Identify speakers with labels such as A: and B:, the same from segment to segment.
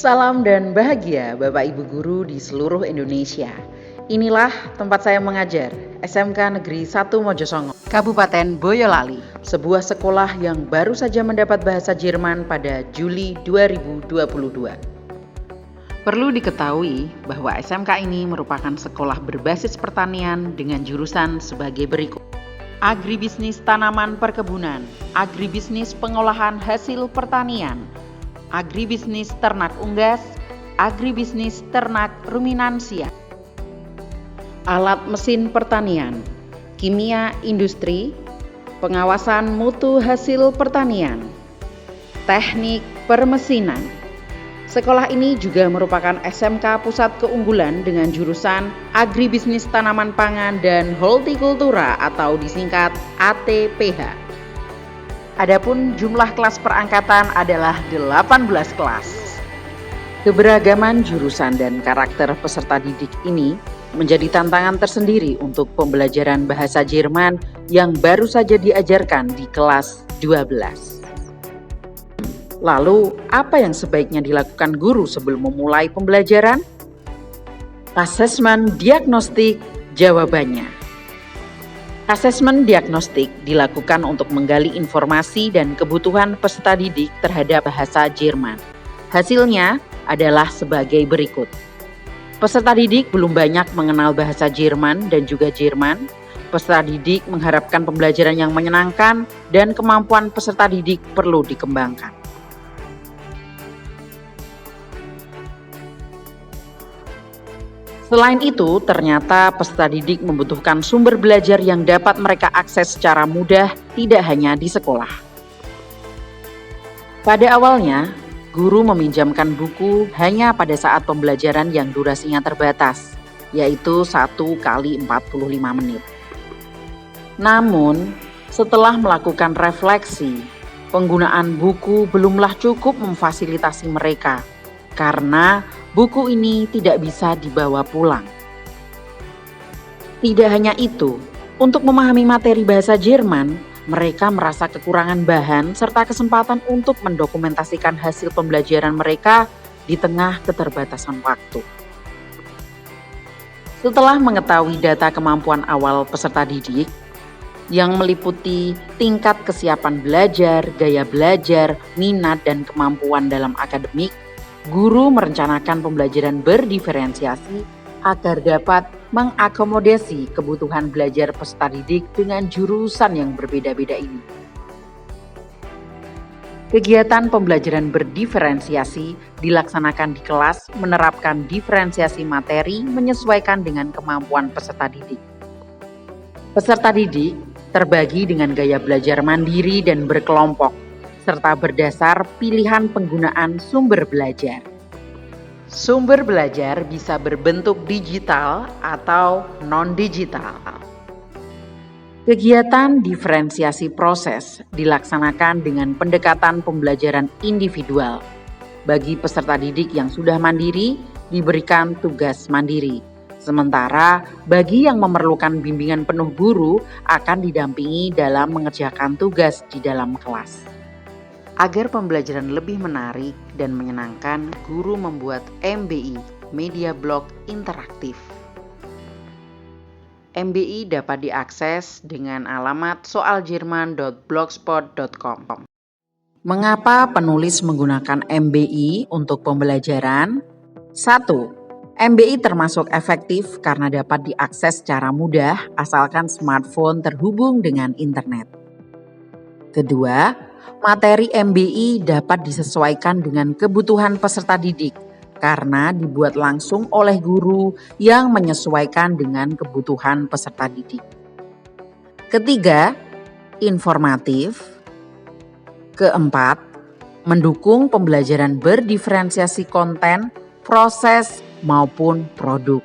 A: Salam dan bahagia Bapak Ibu Guru di seluruh Indonesia. Inilah tempat saya mengajar, SMK Negeri 1 Mojosongo, Kabupaten Boyolali, sebuah sekolah yang baru saja mendapat bahasa Jerman pada Juli 2022. Perlu diketahui bahwa SMK ini merupakan sekolah berbasis pertanian dengan jurusan sebagai berikut: agribisnis tanaman perkebunan, agribisnis pengolahan hasil pertanian, agribisnis ternak unggas, agribisnis ternak ruminansia, alat mesin pertanian, kimia industri, pengawasan mutu hasil pertanian, teknik permesinan. Sekolah ini juga merupakan SMK pusat keunggulan dengan jurusan agribisnis tanaman pangan dan hortikultura atau disingkat ATPH. Adapun jumlah kelas perangkatan adalah 18 kelas. Keberagaman jurusan dan karakter peserta didik ini menjadi tantangan tersendiri untuk pembelajaran bahasa Jerman yang baru saja diajarkan di kelas 12. Lalu, apa yang sebaiknya dilakukan guru sebelum memulai pembelajaran? Asesmen diagnostik jawabannya. Asesmen diagnostik dilakukan untuk menggali informasi dan kebutuhan peserta didik terhadap bahasa Jerman. Hasilnya adalah sebagai berikut. Peserta didik belum banyak mengenal bahasa Jerman dan juga Jerman. Peserta didik mengharapkan pembelajaran yang menyenangkan dan kemampuan peserta didik perlu dikembangkan. Selain itu, ternyata peserta didik membutuhkan sumber belajar yang dapat mereka akses secara mudah, tidak hanya di sekolah. Pada awalnya, guru meminjamkan buku hanya pada saat pembelajaran yang durasinya terbatas, yaitu 1 kali 45 menit. Namun, setelah melakukan refleksi, penggunaan buku belumlah cukup memfasilitasi mereka, karena buku ini tidak bisa dibawa pulang. Tidak hanya itu, untuk memahami materi bahasa Jerman, mereka merasa kekurangan bahan serta kesempatan untuk mendokumentasikan hasil pembelajaran mereka di tengah keterbatasan waktu. Setelah mengetahui data kemampuan awal peserta didik, yang meliputi tingkat kesiapan belajar, gaya belajar, minat, dan kemampuan dalam akademik, guru merencanakan pembelajaran berdiferensiasi agar dapat mengakomodasi kebutuhan belajar peserta didik dengan jurusan yang berbeda-beda ini. Kegiatan pembelajaran berdiferensiasi dilaksanakan di kelas menerapkan diferensiasi materi menyesuaikan dengan kemampuan peserta didik. Peserta didik terbagi dengan gaya belajar mandiri dan berkelompok, serta berdasar pilihan penggunaan sumber belajar. Sumber belajar bisa berbentuk digital atau non-digital. Kegiatan diferensiasi proses dilaksanakan dengan pendekatan pembelajaran individual. Bagi peserta didik yang sudah mandiri, diberikan tugas mandiri. Sementara bagi yang memerlukan bimbingan penuh guru akan didampingi dalam mengerjakan tugas di dalam kelas. Agar pembelajaran lebih menarik dan menyenangkan, guru membuat MBI, Media Blog Interaktif. MBI dapat diakses dengan alamat soaljerman.blogspot.com. Mengapa penulis menggunakan MBI untuk pembelajaran? 1. MBI termasuk efektif karena dapat diakses secara mudah asalkan smartphone terhubung dengan internet. Kedua, materi MBI dapat disesuaikan dengan kebutuhan peserta didik karena dibuat langsung oleh guru yang menyesuaikan dengan kebutuhan peserta didik. Ketiga, informatif. Keempat, mendukung pembelajaran berdiferensiasi konten, proses, maupun produk.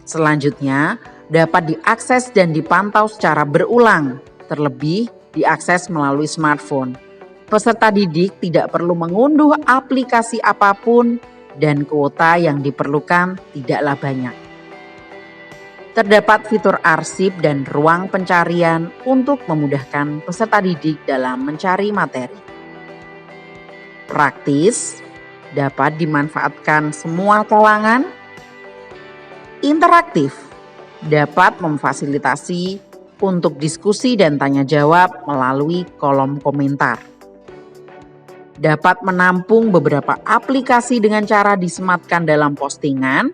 A: Selanjutnya, dapat diakses dan dipantau secara berulang, terlebih diakses melalui smartphone. Peserta didik tidak perlu mengunduh aplikasi apapun dan kuota yang diperlukan tidaklah banyak. Terdapat fitur arsip dan ruang pencarian untuk memudahkan peserta didik dalam mencari materi. Praktis, dapat dimanfaatkan semua kalangan. Interaktif, dapat memfasilitasi untuk diskusi dan tanya jawab melalui kolom komentar. Dapat menampung beberapa aplikasi dengan cara disematkan dalam postingan.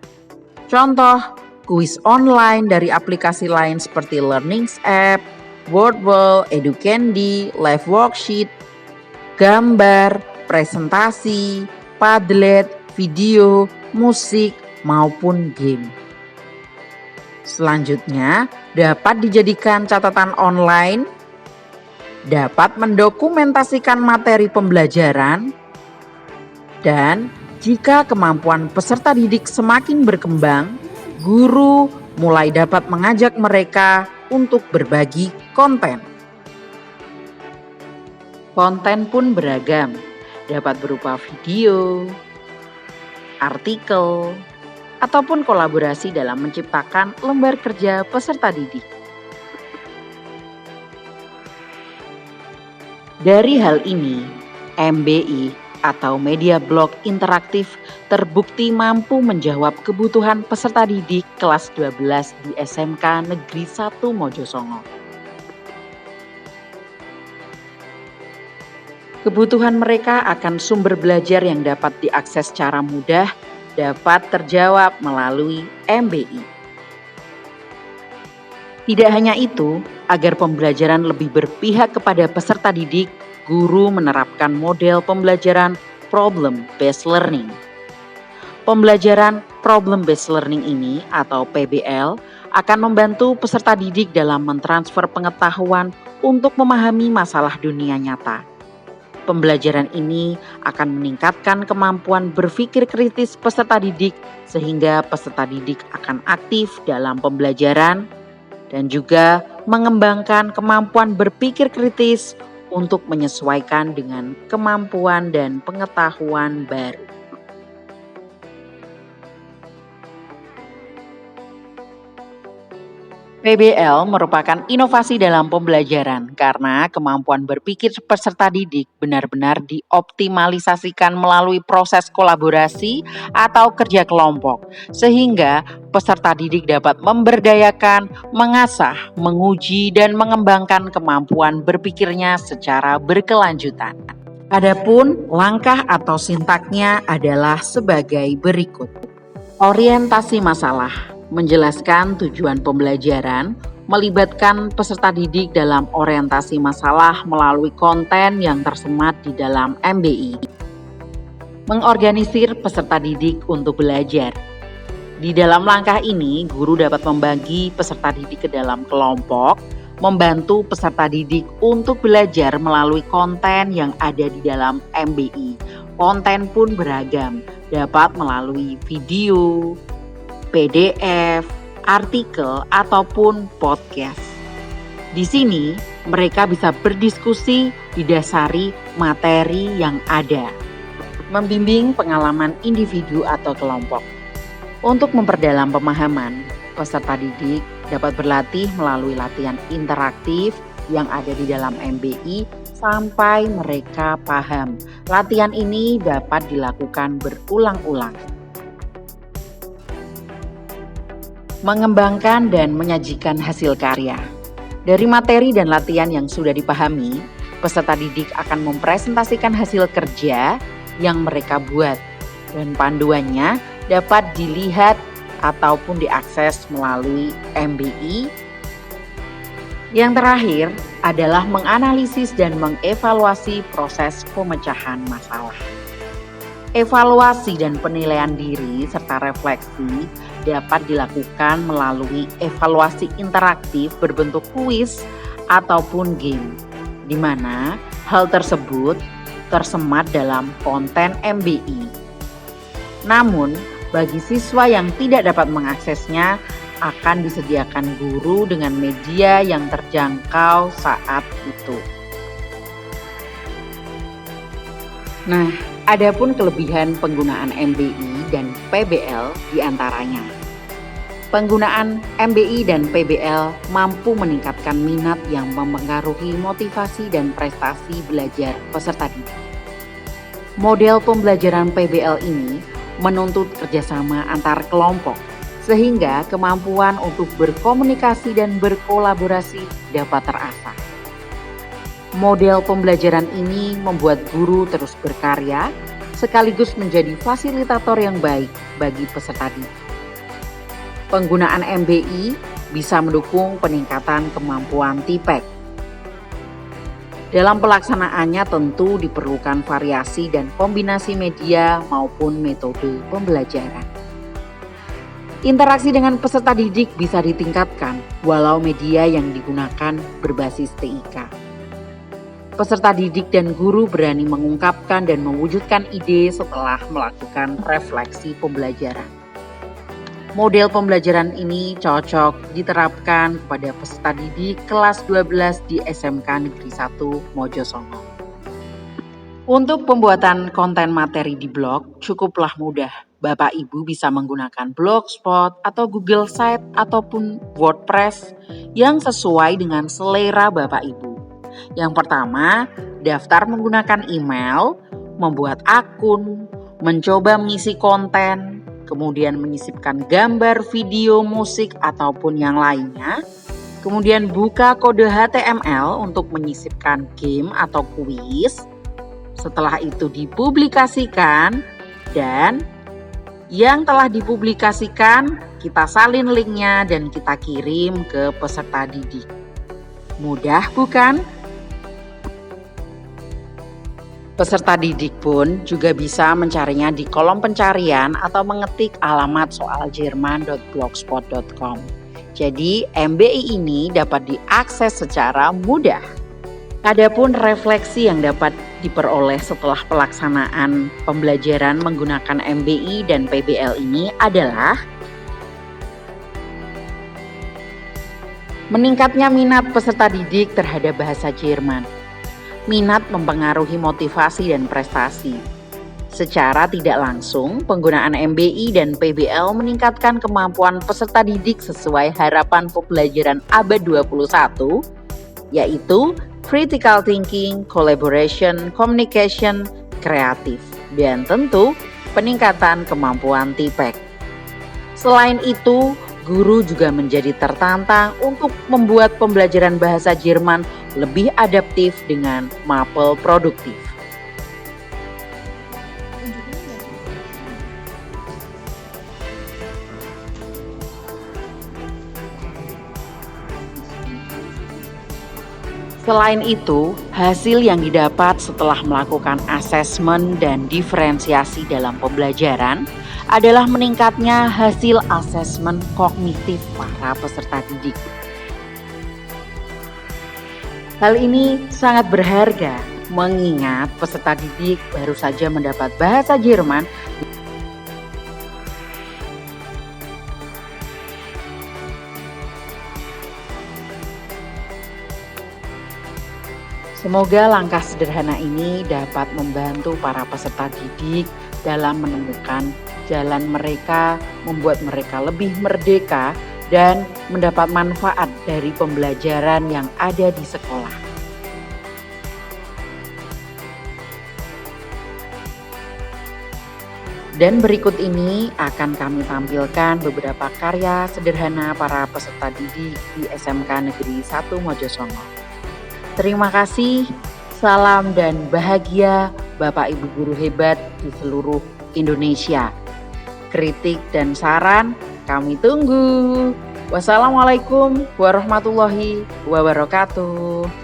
A: Contoh, kuis online dari aplikasi lain seperti Learnings App, Wordwall, Educandy, Live Worksheet, gambar, presentasi, Padlet, video, musik, maupun game. Selanjutnya, dapat dijadikan catatan online, dapat mendokumentasikan materi pembelajaran, dan jika kemampuan peserta didik semakin berkembang, guru mulai dapat mengajak mereka untuk berbagi konten. Konten pun beragam, dapat berupa video, artikel, ataupun kolaborasi dalam menciptakan lembar kerja peserta didik. Dari hal ini, MBI atau Media Blog Interaktif terbukti mampu menjawab kebutuhan peserta didik kelas 12 di SMK Negeri 1 Mojosongo. Kebutuhan mereka akan sumber belajar yang dapat diakses secara mudah dapat terjawab melalui MBI. Tidak hanya itu, agar pembelajaran lebih berpihak kepada peserta didik, guru menerapkan model pembelajaran problem-based learning. Pembelajaran problem-based learning ini atau PBL akan membantu peserta didik dalam mentransfer pengetahuan untuk memahami masalah dunia nyata. Pembelajaran ini akan meningkatkan kemampuan berpikir kritis peserta didik sehingga peserta didik akan aktif dalam pembelajaran dan juga mengembangkan kemampuan berpikir kritis untuk menyesuaikan dengan kemampuan dan pengetahuan baru. PBL merupakan inovasi dalam pembelajaran karena kemampuan berpikir peserta didik benar-benar dioptimalisasikan melalui proses kolaborasi atau kerja kelompok, sehingga peserta didik dapat memberdayakan, mengasah, menguji, dan mengembangkan kemampuan berpikirnya secara berkelanjutan. Adapun langkah atau sintaknya adalah sebagai berikut. Orientasi masalah. Menjelaskan tujuan pembelajaran, melibatkan peserta didik dalam orientasi masalah melalui konten yang tersemat di dalam MBI. Mengorganisir peserta didik untuk belajar. Di dalam langkah ini, guru dapat membagi peserta didik ke dalam kelompok, membantu peserta didik untuk belajar melalui konten yang ada di dalam MBI. Konten pun beragam, dapat melalui video, PDF, artikel, ataupun podcast. Di sini, mereka bisa berdiskusi didasari materi yang ada. Membimbing pengalaman individu atau kelompok. Untuk memperdalam pemahaman, peserta didik dapat berlatih melalui latihan interaktif yang ada di dalam MBI sampai mereka paham. Latihan ini dapat dilakukan berulang-ulang. Mengembangkan dan menyajikan hasil karya. Dari materi dan latihan yang sudah dipahami, peserta didik akan mempresentasikan hasil kerja yang mereka buat dan panduannya dapat dilihat ataupun diakses melalui MBI. Yang terakhir adalah menganalisis dan mengevaluasi proses pemecahan masalah. Evaluasi dan penilaian diri serta refleksi dapat dilakukan melalui evaluasi interaktif berbentuk kuis ataupun game, di mana hal tersebut tersemat dalam konten MBI. Namun, bagi siswa yang tidak dapat mengaksesnya, akan disediakan guru dengan media yang terjangkau saat itu. Nah, adapun kelebihan penggunaan MBI dan PBL diantaranya. Penggunaan MBI dan PBL mampu meningkatkan minat yang mempengaruhi motivasi dan prestasi belajar peserta didik. Model pembelajaran PBL ini menuntut kerjasama antar kelompok, sehingga kemampuan untuk berkomunikasi dan berkolaborasi dapat terasah. Model pembelajaran ini membuat guru terus berkarya, sekaligus menjadi fasilitator yang baik bagi peserta didik. Penggunaan MBI bisa mendukung peningkatan kemampuan TIPEK. Dalam pelaksanaannya tentu diperlukan variasi dan kombinasi media maupun metode pembelajaran. Interaksi dengan peserta didik bisa ditingkatkan walau media yang digunakan berbasis TIK. Peserta didik dan guru berani mengungkapkan dan mewujudkan ide setelah melakukan refleksi pembelajaran. Model pembelajaran ini cocok diterapkan kepada peserta didik kelas 12 di SMK Negeri 1 Mojosongo. Untuk pembuatan konten materi di blog cukuplah mudah. Bapak Ibu bisa menggunakan Blogspot atau Google Site ataupun WordPress yang sesuai dengan selera Bapak Ibu. Yang pertama, daftar menggunakan email, membuat akun, mencoba mengisi konten, kemudian menyisipkan gambar, video, musik, ataupun yang lainnya. Kemudian buka kode HTML untuk menyisipkan game atau kuis. Setelah itu dipublikasikan dan yang telah dipublikasikan kita salin linknya dan kita kirim ke peserta didik. Mudah bukan? Peserta didik pun juga bisa mencarinya di kolom pencarian atau mengetik alamat soaljerman.blogspot.com. Jadi MBI ini dapat diakses secara mudah. Adapun refleksi yang dapat diperoleh setelah pelaksanaan pembelajaran menggunakan MBI dan PBL ini adalah meningkatnya minat peserta didik terhadap bahasa Jerman. Minat mempengaruhi motivasi dan prestasi. Secara tidak langsung, penggunaan MBI dan PBL meningkatkan kemampuan peserta didik sesuai harapan pembelajaran abad 21, yaitu critical thinking, collaboration, communication, kreatif, dan tentu peningkatan kemampuan TIPEK. Selain itu, guru juga menjadi tertantang untuk membuat pembelajaran bahasa Jerman lebih adaptif dengan mapel produktif. Selain itu, hasil yang didapat setelah melakukan asesmen dan diferensiasi dalam pembelajaran adalah meningkatnya hasil asesmen kognitif para peserta didik. Hal ini sangat berharga mengingat peserta didik baru saja mendapat bahasa Jerman. Semoga langkah sederhana ini dapat membantu para peserta didik dalam menemukan jalan mereka, membuat mereka lebih merdeka dan mendapat manfaat dari pembelajaran yang ada di sekolah. Dan berikut ini akan kami tampilkan beberapa karya sederhana para peserta didik di SMK Negeri 1 Mojosongo. Terima kasih, salam dan bahagia Bapak Ibu guru hebat di seluruh Indonesia. Kritik dan saran kami tunggu. Wassalamualaikum warahmatullahi wabarakatuh.